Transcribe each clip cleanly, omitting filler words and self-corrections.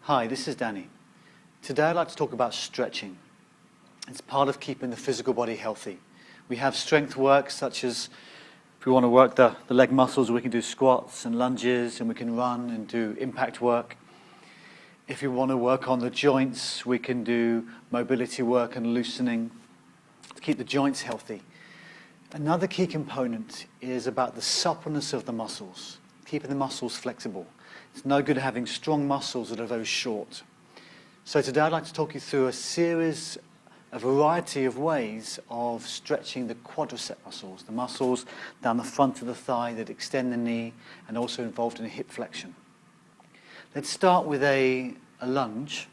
Hi, this is Danny. Today I'd like to talk about stretching. It's part of keeping the physical body healthy. We have strength work such as if we want to work the leg muscles, we can do squats and lunges, and we can run and do impact work. If we want to work on the joints, we can do mobility work and loosening to keep the joints healthy. Another key component is about the suppleness of the muscles, keeping the muscles flexible. It's no good having strong muscles that are very short. So today I'd like to talk you through a variety of ways of stretching the quadricep muscles, the muscles down the front of the thigh that extend the knee and also involved in a hip flexion. Let's start with a lunge.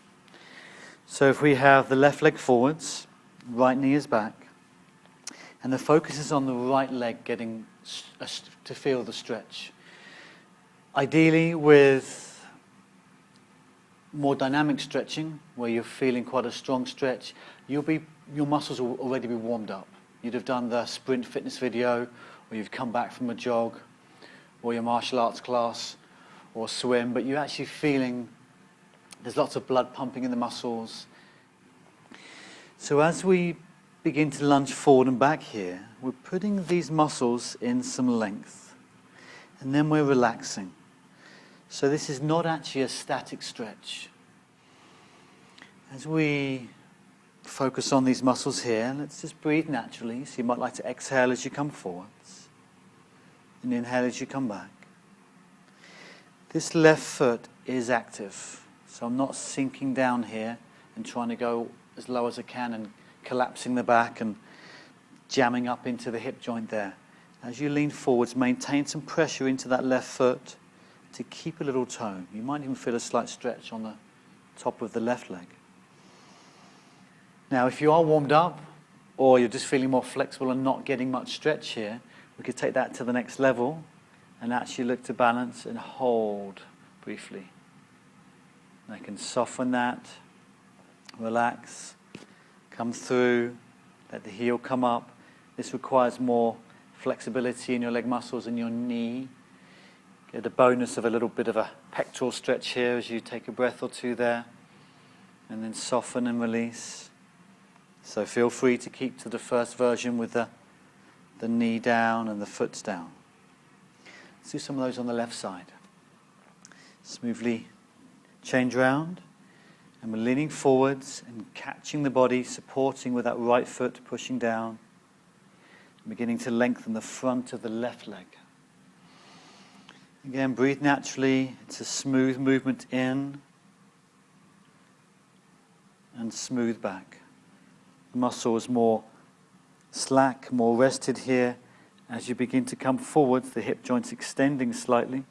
So if we have the left leg forwards, right knee is back, and the focus is on the right leg getting to feel the stretch. Ideally with more dynamic stretching, where you're feeling quite a strong stretch, your muscles will already be warmed up. You'd have done the sprint fitness video, or you've come back from a jog, or your martial arts class, or swim, but you're actually feeling there's lots of blood pumping in the muscles. So as we begin to lunge forward and back here, we're putting these muscles in some length, and then we're relaxing. So this is not actually a static stretch. As we focus on these muscles here, let's just breathe naturally. So you might like to exhale as you come forwards, and inhale as you come back. This left foot is active, so I'm not sinking down here and trying to go as low as I can and collapsing the back and jamming up into the hip joint there. As you lean forwards, maintain some pressure into that left foot to keep a little tone. You might even feel a slight stretch on the top of the left leg. Now, if you are warmed up or you're just feeling more flexible and not getting much stretch here, we could take that to the next level and actually look to balance and hold briefly. And I can soften that, relax, come through, let the heel come up. This requires more flexibility in your leg muscles and your knee. Get a bonus of a little bit of a pectoral stretch here as you take a breath or two there. And then soften and release. So feel free to keep to the first version with the knee down and the foot down. Let's do some of those on the left side. Smoothly change round. And we're leaning forwards and catching the body, supporting with that right foot, pushing down. Beginning to lengthen the front of the left leg. Again, breathe naturally. It's a smooth movement in and smooth back. The muscle is more slack, more rested here. As you begin to come forwards, the hip joint's extending slightly,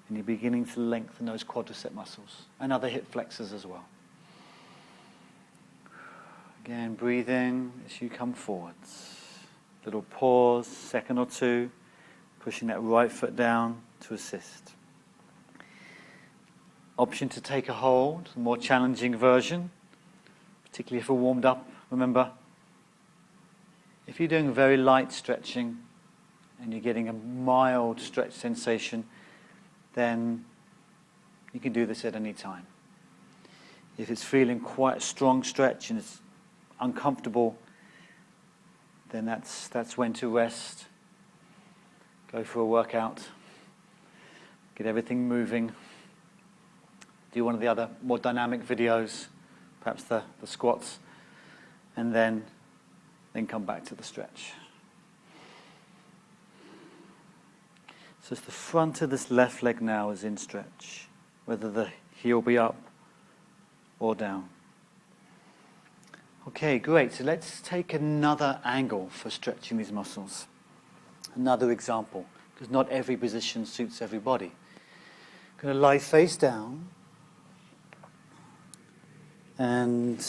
and you're beginning to lengthen those quadricep muscles and other hip flexors as well. Again, breathing as you come forwards. Little pause, second or two, pushing that right foot down to assist. Option to take a hold, a more challenging version, particularly if we're warmed up. Remember, if you're doing very light stretching and you're getting a mild stretch sensation, then you can do this at any time. If it's feeling quite a strong stretch and it's uncomfortable, then that's when to rest. Go for a workout. Get everything moving. Do one of the other more dynamic videos, perhaps the squats, and then come back to the stretch. So it's the front of this left leg now is in stretch, whether the heel be up or down. Okay, great. So let's take another angle for stretching these muscles. Another example, because not every position suits everybody. Going to lie face down and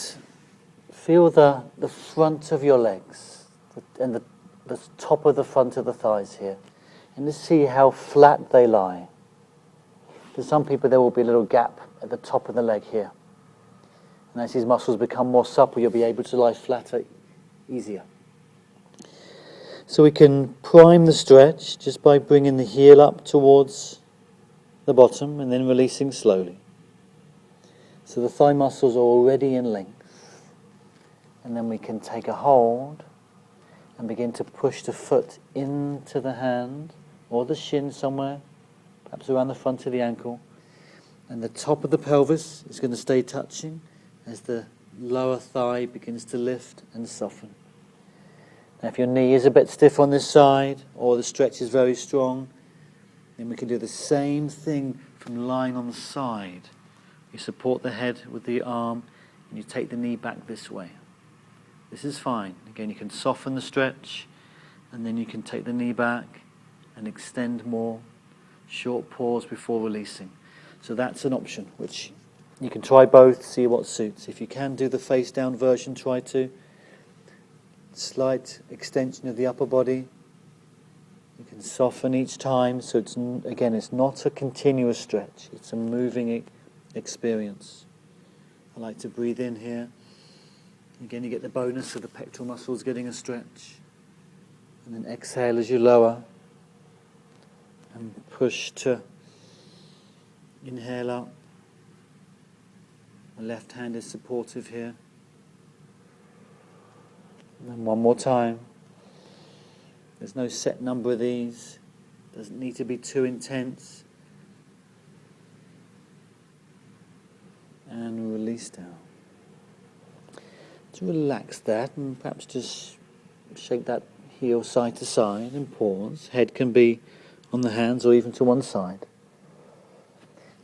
feel the front of your legs and the top of the front of the thighs here. And just see how flat they lie. For some people there will be a little gap at the top of the leg here. And as these muscles become more supple, you'll be able to lie flatter easier. So we can prime the stretch just by bringing the heel up towards the bottom and then releasing slowly. So the thigh muscles are already in length. And then we can take a hold and begin to push the foot into the hand or the shin somewhere, perhaps around the front of the ankle. And the top of the pelvis is going to stay touching as the lower thigh begins to lift and soften. Now if your knee is a bit stiff on this side or the stretch is very strong, then we can do the same thing from lying on the side. You support the head with the arm and you take the knee back this way. This is fine. Again, you can soften the stretch and then you can take the knee back and extend more. Short pause before releasing. So that's an option, which you can try both, see what suits. If you can do the face down version, try to. Slight extension of the upper body. You can soften each time, so it's not a continuous stretch. It's a moving experience. I like to breathe in here. Again, you get the bonus of the pectoral muscles getting a stretch. And then exhale as you lower. And push to inhale up. The left hand is supportive here. And then one more time. There's no set number of these. Doesn't need to be too intense. And release down. To relax that and perhaps just shake that heel side to side and pause. Head can be on the hands or even to one side.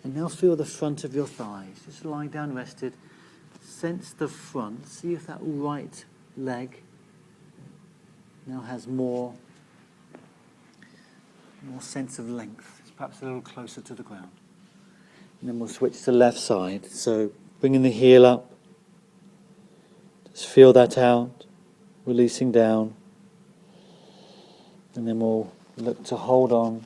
And now feel the front of your thighs. Just lying down rested. Sense the front. See if that right leg now has more sense of length. It's perhaps a little closer to the ground. And then we'll switch to the left side. So bringing the heel up. Just feel that out. Releasing down. And then we'll look to hold on.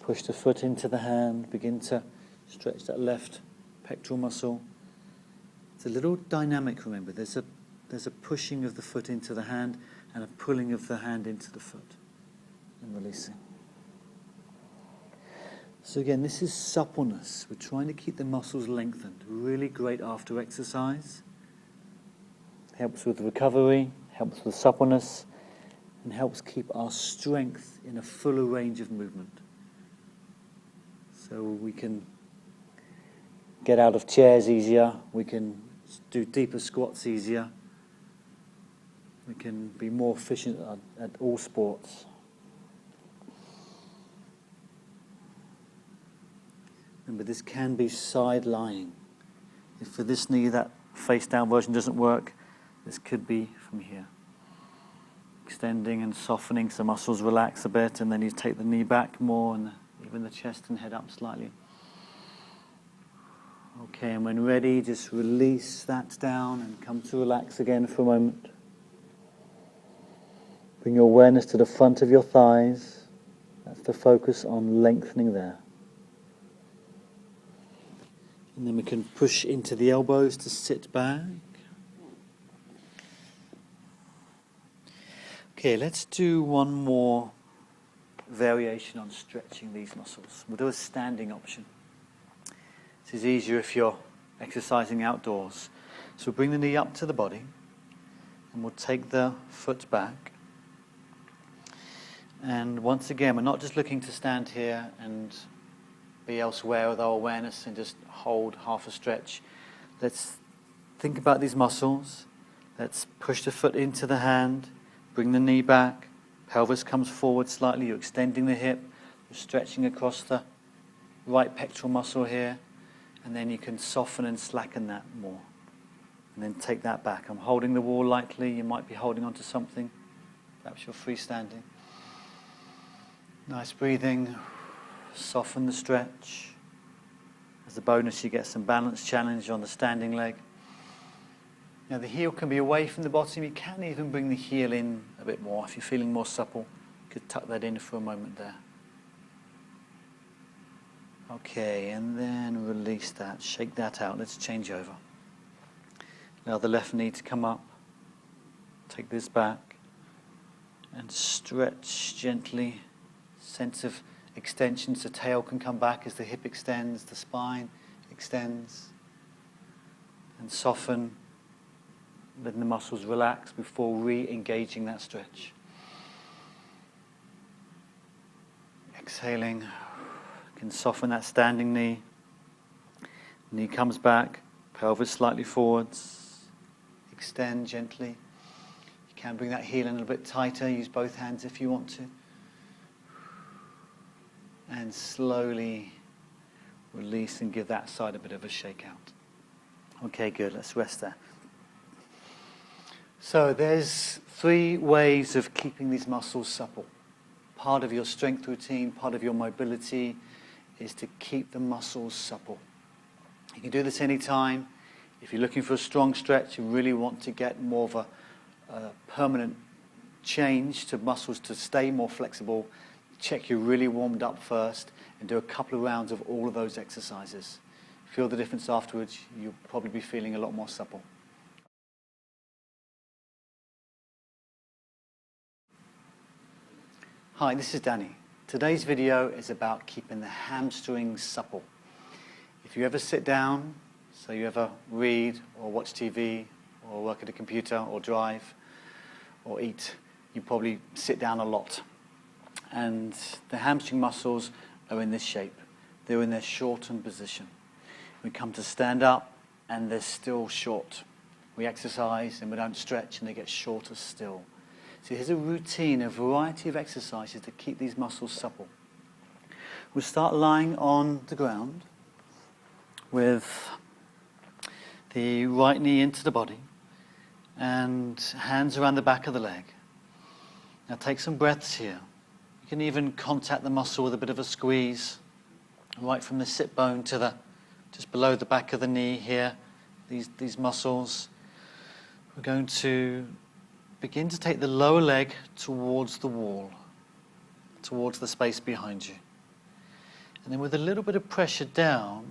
Push the foot into the hand. Begin to stretch that left pectoral muscle. It's a little dynamic, remember. There's a pushing of the foot into the hand and a pulling of the hand into the foot. And releasing. So again, this is suppleness. We're trying to keep the muscles lengthened. Really great after exercise. Helps with recovery, helps with suppleness, and helps keep our strength in a fuller range of movement. So we can get out of chairs easier, we can do deeper squats easier, we can be more efficient at all sports. Remember, this can be side lying. If for this knee that face down version doesn't work, this could be from here. Extending and softening so muscles relax a bit, and then you take the knee back more and even the chest and head up slightly. Okay, and when ready, just release that down and come to relax again for a moment. Bring your awareness to the front of your thighs. That's the focus on lengthening there. And then we can push into the elbows to sit back. Okay, let's do one more variation on stretching these muscles. We'll do a standing option. This is easier if you're exercising outdoors. So we'll bring the knee up to the body and we'll take the foot back. And once again, we're not just looking to stand here and be elsewhere with our awareness and just hold half a stretch. Let's think about these muscles. Let's push the foot into the hand. Bring the knee back, pelvis comes forward slightly, you're extending the hip, you're stretching across the right pectoral muscle here, and then you can soften and slacken that more. And then take that back. I'm holding the wall lightly, you might be holding onto something, perhaps you're freestanding. Nice breathing, soften the stretch. As a bonus, you get some balance challenge on the standing leg. Now the heel can be away from the bottom. You can even bring the heel in a bit more. If you're feeling more supple, you could tuck that in for a moment there. Okay, and then release that. Shake that out. Let's change over. Allow the left knee to come up. Take this back. And stretch gently. Sense of extension. So tail can come back as the hip extends, the spine extends. and soften, letting the muscles relax before re-engaging that stretch. Exhaling, you can soften that standing knee. Knee comes back, pelvis slightly forwards. Extend gently. You can bring that heel in a little bit tighter. Use both hands if you want to. And slowly release and give that side a bit of a shake out. Okay, good. Let's rest there. So there's 3 ways of keeping these muscles supple. Part of your strength routine, part of your mobility is to keep the muscles supple. You can do this anytime. If you're looking for a strong stretch, you really want to get more of a permanent change to muscles to stay more flexible, check you're really warmed up first and do a couple of rounds of all of those exercises. Feel the difference afterwards. You'll probably be feeling a lot more supple. Hi, this is Danny. Today's video is about keeping the hamstrings supple. If you ever sit down, so you ever read or watch TV or work at a computer or drive or eat, you probably sit down a lot. And the hamstring muscles are in this shape. They're in their shortened position. We come to stand up and they're still short. We exercise and we don't stretch and they get shorter still. So here's a routine, a variety of exercises to keep these muscles supple. We'll start lying on the ground with the right knee into the body and hands around the back of the leg. Now take some breaths here. You can even contact the muscle with a bit of a squeeze, right from the sit bone to just below the back of the knee here, these muscles. We're going to begin to take the lower leg towards the wall, towards the space behind you. And then with a little bit of pressure down,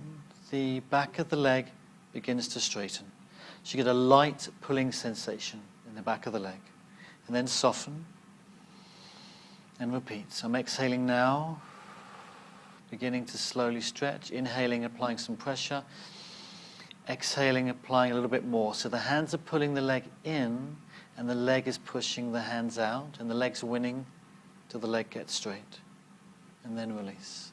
the back of the leg begins to straighten. So you get a light pulling sensation in the back of the leg. And then soften and repeat. So I'm exhaling now, beginning to slowly stretch, inhaling, applying some pressure, exhaling, applying a little bit more. So the hands are pulling the leg in and the leg is pushing the hands out and the leg's winning till the leg gets straight. And then release.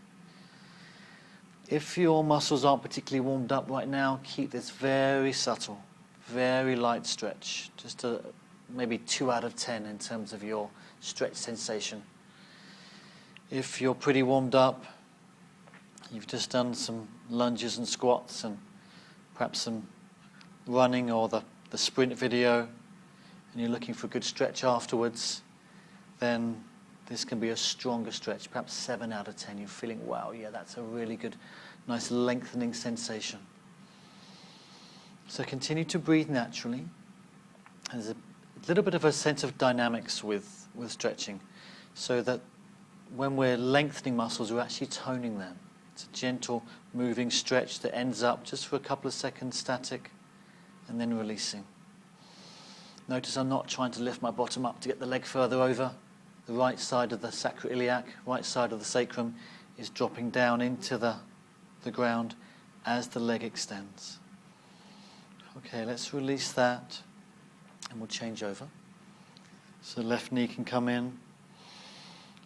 If your muscles aren't particularly warmed up right now, keep this very subtle, very light stretch. Just maybe 2 out of 10 in terms of your stretch sensation. If you're pretty warmed up, you've just done some lunges and squats and perhaps some running or the sprint video, and you're looking for a good stretch afterwards, then this can be a stronger stretch, perhaps 7 out of 10. You're feeling, wow, yeah, that's a really good, nice lengthening sensation. So continue to breathe naturally. There's a little bit of a sense of dynamics with stretching, so that when we're lengthening muscles, we're actually toning them. It's a gentle moving stretch that ends up just for a couple of seconds static and then releasing. Notice I'm not trying to lift my bottom up to get the leg further over. The right side of the sacroiliac, right side of the sacrum is dropping down into the ground as the leg extends. Okay, let's release that and we'll change over. So left knee can come in.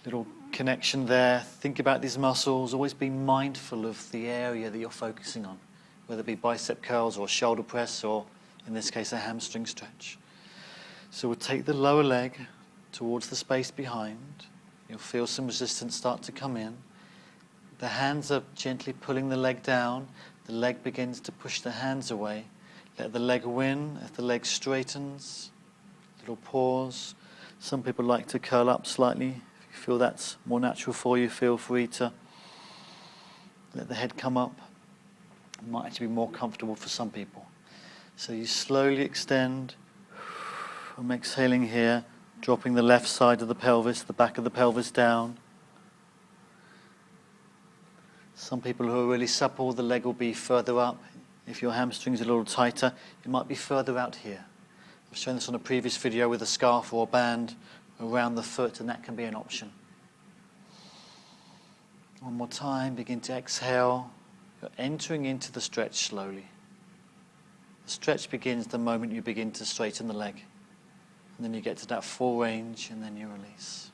Little connection there. Think about these muscles. Always be mindful of the area that you're focusing on, whether it be bicep curls or shoulder press or, in this case, a hamstring stretch. So we'll take the lower leg towards the space behind. You'll feel some resistance start to come in. The hands are gently pulling the leg down. The leg begins to push the hands away. Let the leg win. If the leg straightens, little pause. Some people like to curl up slightly. If you feel that's more natural for you, feel free to let the head come up. It might actually be more comfortable for some people. So you slowly extend. I'm exhaling here, dropping the left side of the pelvis, the back of the pelvis down. Some people who are really supple, the leg will be further up. If your hamstring's a little tighter, it might be further out here. I've shown this on a previous video with a scarf or a band around the foot, and that can be an option. One more time, begin to exhale. You're entering into the stretch slowly. The stretch begins the moment you begin to straighten the leg. And then you get to that full range and then you release.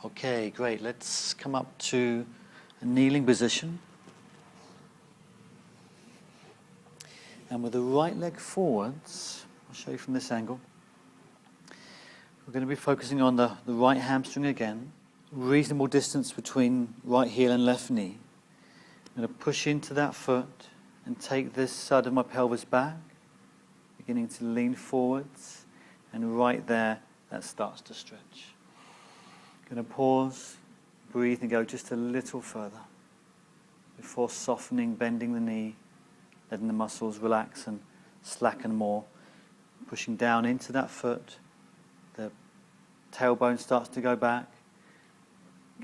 Okay, great. Let's come up to a kneeling position. And with the right leg forwards, I'll show you from this angle. We're going to be focusing on the right hamstring again. Reasonable distance between right heel and left knee. I'm going to push into that foot and take this side of my pelvis back, beginning to lean forwards, and right there, that starts to stretch. Going to pause, breathe, and go just a little further before softening, bending the knee, letting the muscles relax and slacken more. Pushing down into that foot, the tailbone starts to go back.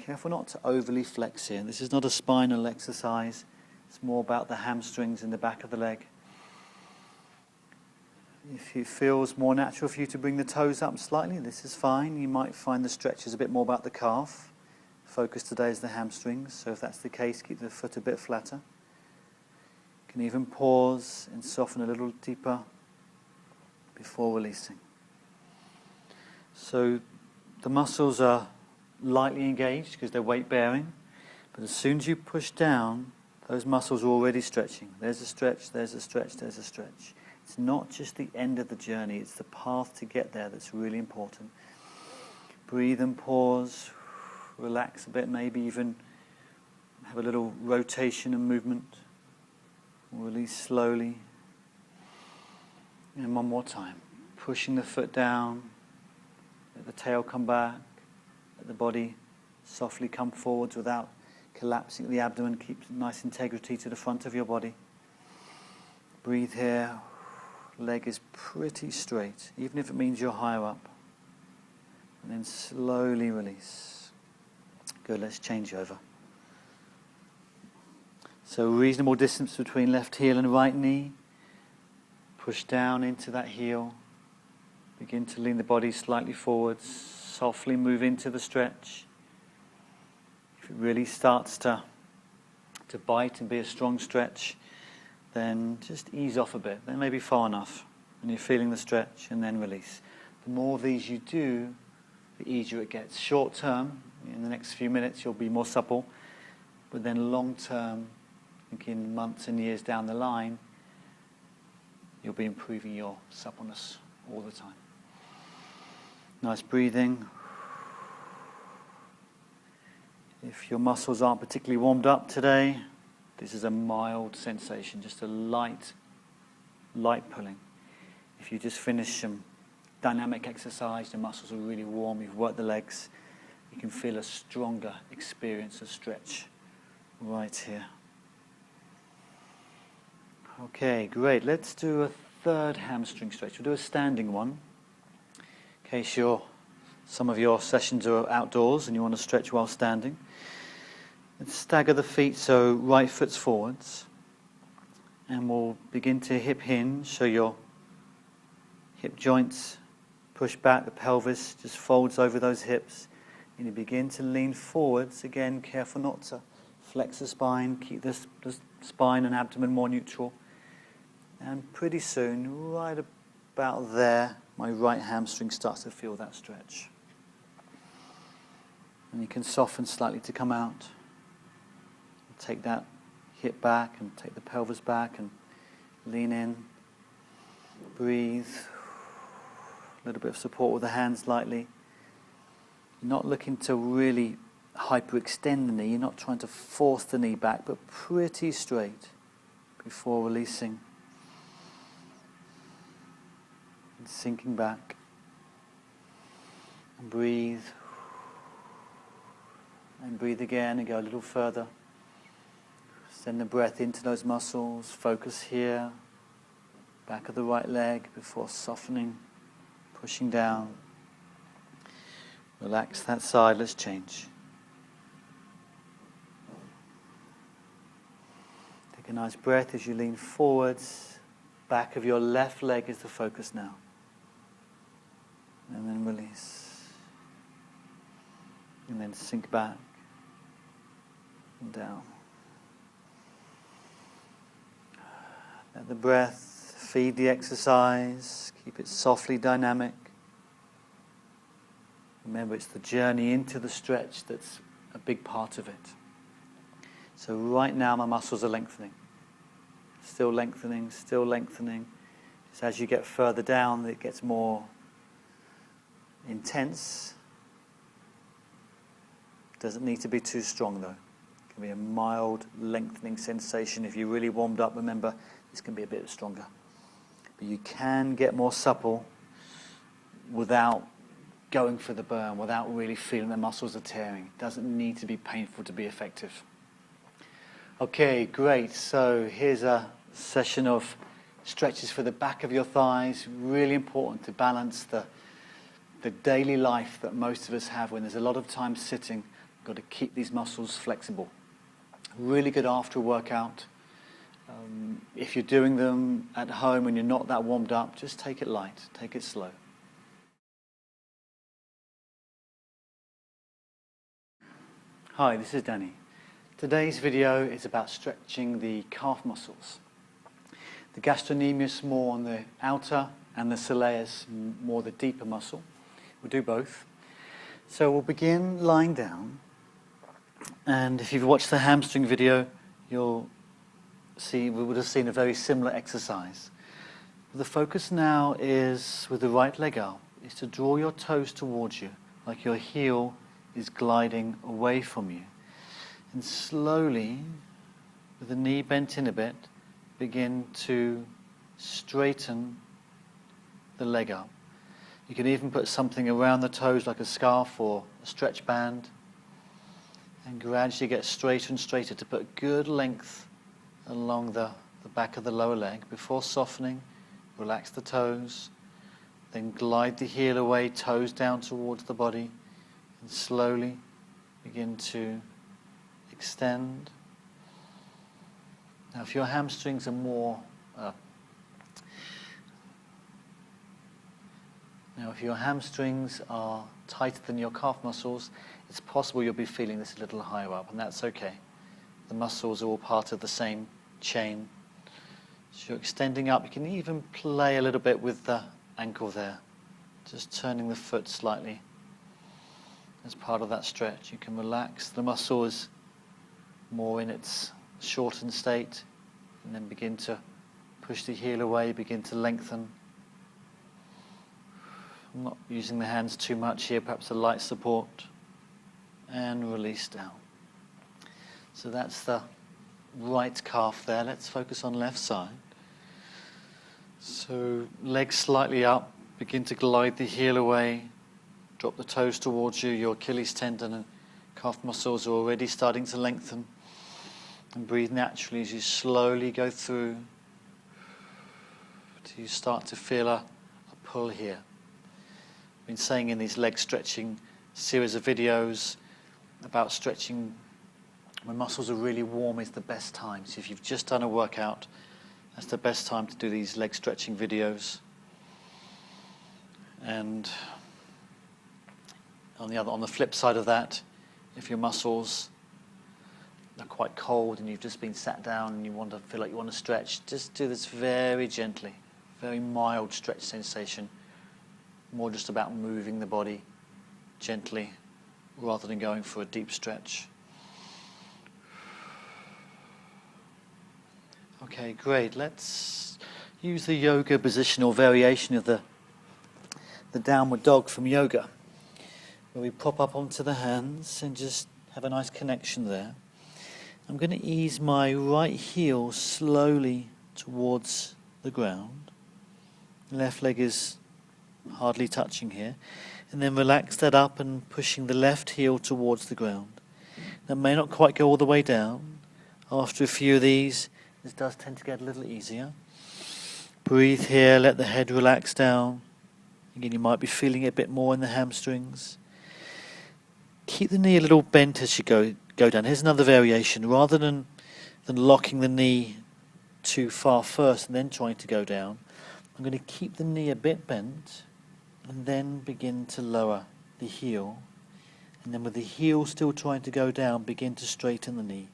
Careful not to overly flex here. This is not a spinal exercise. It's more about the hamstrings in the back of the leg. If it feels more natural for you to bring the toes up slightly, this is fine. You might find the stretch is a bit more about the calf. Focus today is the hamstrings, so if that's the case, keep the foot a bit flatter. You can even pause and soften a little deeper before releasing. So the muscles are lightly engaged because they're weight bearing, but as soon as you push down, those muscles are already stretching. There's a stretch, there's a stretch, there's a stretch. It's not just the end of the journey, it's the path to get there that's really important. Breathe and pause, relax a bit, maybe even have a little rotation and movement. Release slowly. And one more time. Pushing the foot down, let the tail come back, let the body softly come forwards without collapsing the abdomen. Keep nice integrity to the front of your body. Breathe here. Leg is pretty straight, even if it means you're higher up. And then slowly release. Good, let's change over. So reasonable distance between left heel and right knee. Push down into that heel. Begin to lean the body slightly forwards. Softly move into the stretch. If it really starts to bite and be a strong stretch, then just ease off a bit. Then maybe far enough. And you're feeling the stretch, and then release. The more of these you do, the easier it gets. Short term, in the next few minutes, you'll be more supple. But then long term, thinking months and years down the line, you'll be improving your suppleness all the time. Nice breathing. If your muscles aren't particularly warmed up today, this is a mild sensation, just a light pulling. If you just finish some dynamic exercise, the muscles are really warm, you've worked the legs, you can feel a stronger experience of stretch right here. Okay, great. Let's do a third hamstring stretch. We'll do a standing one. In case some of your sessions are outdoors and you want to stretch while standing. Let's stagger the feet so right foot's forwards. And we'll begin to hip hinge, so your hip joints push back, the pelvis just folds over those hips. And you begin to lean forwards. Again, careful not to flex the spine, keep the spine and abdomen more neutral. And pretty soon, right about there, my right hamstring starts to feel that stretch. And you can soften slightly to come out. Take that hip back and take the pelvis back and lean in. Breathe. A little bit of support with the hands lightly. You're not looking to really hyperextend the knee. You're not trying to force the knee back, but pretty straight before releasing. And sinking back. And breathe. And breathe again and go a little further. Send the breath into those muscles. Focus here. Back of the right leg before softening, pushing down. Relax that side. Let's change. Take a nice breath as you lean forwards. Back of your left leg is the focus now. And then release. And then sink back and down. Let the breath feed the exercise. Keep it softly dynamic. Remember, it's the journey into the stretch that's a big part of it. So right now my muscles are lengthening. Still lengthening, still lengthening. Just as you get further down, it gets more intense. Doesn't need to be too strong though. It can be a mild lengthening sensation. If you really warmed up, remember, this can be a bit stronger. But you can get more supple without going for the burn, without really feeling the muscles are tearing. It doesn't need to be painful to be effective. Okay, great. So here's a session of stretches for the back of your thighs. Really important to balance the daily life that most of us have when there's a lot of time sitting. You've got to keep these muscles flexible. Really good after a workout. If you're doing them at home and you're not that warmed up, just take it light, take it slow. Hi, this is Danny. Today's video is about stretching the calf muscles. The gastrocnemius more on the outer and the soleus more the deeper muscle. We'll do both. So we'll begin lying down. And if you've watched the hamstring video, you'll see we would have seen a very similar exercise. The focus now is, with the right leg up, is to draw your toes towards you, like your heel is gliding away from you. And slowly, with the knee bent in a bit, begin to straighten the leg up. You can even put something around the toes like a scarf or a stretch band, and gradually get straighter and straighter to put good length along the back of the lower leg. Before softening, relax the toes, then glide the heel away, toes down towards the body, and slowly begin to extend. Now if your hamstrings are more tighter than your calf muscles, it's possible you'll be feeling this a little higher up, and that's okay. The muscles are all part of the same chain. So you're extending up. You can even play a little bit with the ankle there, just turning the foot slightly as part of that stretch. You can relax. The muscle is more in its shortened state, and then begin to push the heel away, begin to lengthen. I'm not using the hands too much here, perhaps a light support, and release down. So that's the right calf there. Let's focus on left side. So legs slightly up, begin to glide the heel away, drop the toes towards you. Your Achilles tendon and calf muscles are already starting to lengthen. And breathe naturally as you slowly go through till you start to feel a pull here. I've been saying in these leg stretching series of videos about stretching when muscles are really warm is the best time. So if you've just done a workout, that's the best time to do these leg stretching videos. And on the flip side of that, if your muscles are quite cold and you've just been sat down and you feel like you want to stretch, just do this very gently, very mild stretch sensation, more just about moving the body gently rather than going for a deep stretch. Okay, great. Let's use the yoga position or variation of the downward dog from yoga, where we pop up onto the hands and just have a nice connection there. I'm going to ease my right heel slowly towards the ground. Left leg is hardly touching here. And then relax that up and pushing the left heel towards the ground. That may not quite go all the way down. After a few of these, this does tend to get a little easier. Breathe here, let the head relax down. Again, you might be feeling it a bit more in the hamstrings. Keep the knee a little bent as you go down. Here's another variation. Rather than locking the knee too far first and then trying to go down, I'm going to keep the knee a bit bent and then begin to lower the heel. And then with the heel still trying to go down, begin to straighten the knee.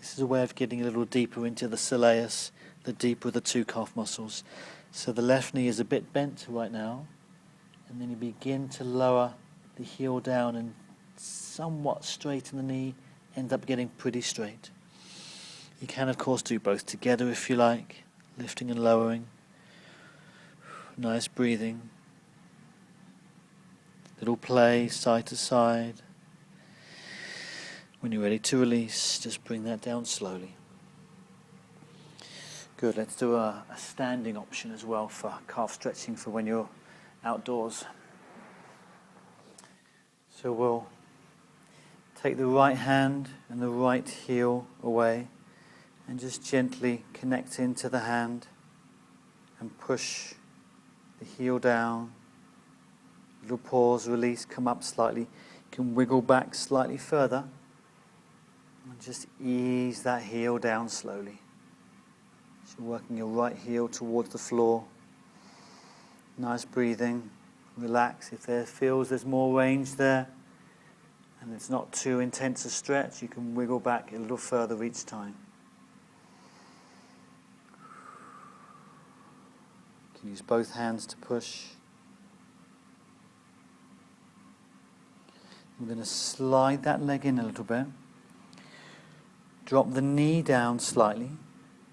This is a way of getting a little deeper into the soleus, the deeper of the two calf muscles. So the left knee is a bit bent right now, and then you begin to lower the heel down and somewhat straighten the knee, end up getting pretty straight. You can of course do both together if you like, lifting and lowering. Nice breathing. Little play side to side. When you're ready to release, just bring that down slowly. Good, let's do a standing option as well for calf stretching for when you're outdoors. So we'll take the right hand and the right heel away and just gently connect into the hand and push the heel down. Little pause, release, come up slightly. You can wiggle back slightly further and just ease that heel down slowly. So working your right heel towards the floor. Nice breathing. Relax. If there feels there's more range there and it's not too intense a stretch, you can wiggle back a little further each time. You can use both hands to push. I'm going to slide that leg in a little bit. Drop the knee down slightly,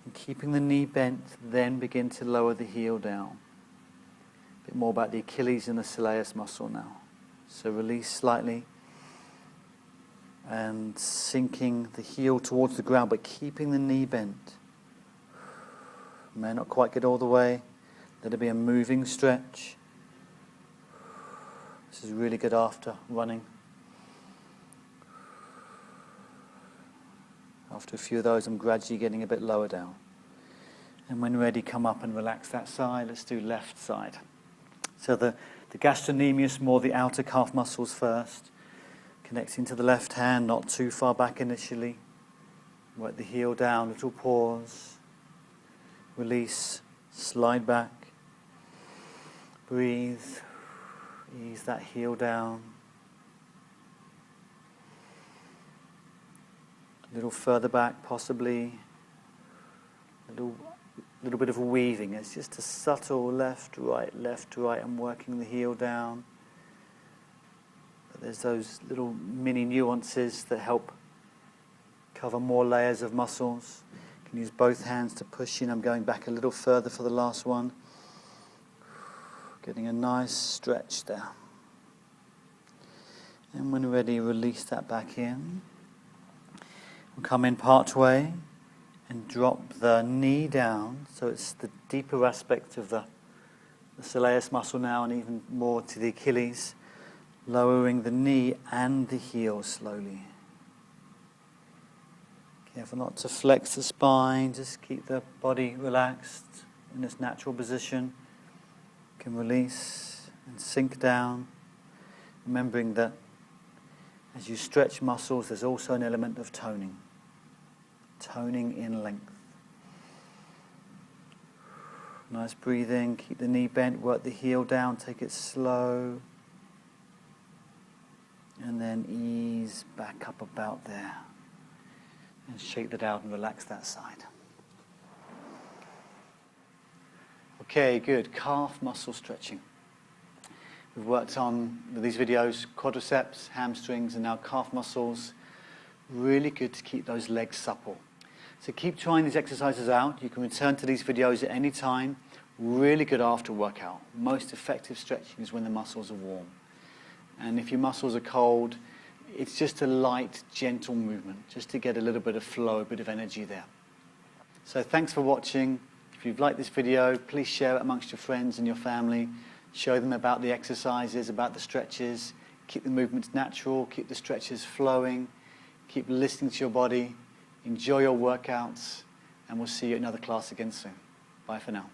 and keeping the knee bent, then begin to lower the heel down. A bit more about the Achilles and the soleus muscle now. So release slightly, and sinking the heel towards the ground, but keeping the knee bent. May not quite get all the way. Let it be a moving stretch. This is really good after running. After a few of those, I'm gradually getting a bit lower down. And when ready, come up and relax that side. Let's do left side. So the gastrocnemius, more the outer calf muscles first. Connecting to the left hand, not too far back initially. Work the heel down, little pause. Release, slide back. Breathe. Ease that heel down. A little further back, possibly. A little bit of weaving. It's just a subtle left, right, and working the heel down. But there's those little mini nuances that help cover more layers of muscles. You can use both hands to push in. I'm going back a little further for the last one. Getting a nice stretch there. And when ready, release that back in. We'll come in part way and drop the knee down, so it's the deeper aspect of the soleus muscle now, and even more to the Achilles, lowering the knee and the heel slowly. Careful not to flex the spine, just keep the body relaxed in its natural position. You can release and sink down, remembering that as you stretch muscles, there's also an element of toning. Toning in length. Nice breathing. Keep the knee bent. Work the heel down. Take it slow. And then ease back up about there. And shake that out and relax that side. Okay, good. Calf muscle stretching. We've worked on, with these videos, quadriceps, hamstrings, and now calf muscles. Really good to keep those legs supple. So keep trying these exercises out. You can return to these videos at any time. Really good after workout. Most effective stretching is when the muscles are warm. And if your muscles are cold, it's just a light, gentle movement, just to get a little bit of flow, a bit of energy there. So thanks for watching. If you've liked this video, please share it amongst your friends and your family. Show them about the exercises, about the stretches. Keep the movements natural, keep the stretches flowing. Keep listening to your body. Enjoy your workouts. And we'll see you at another class again soon. Bye for now.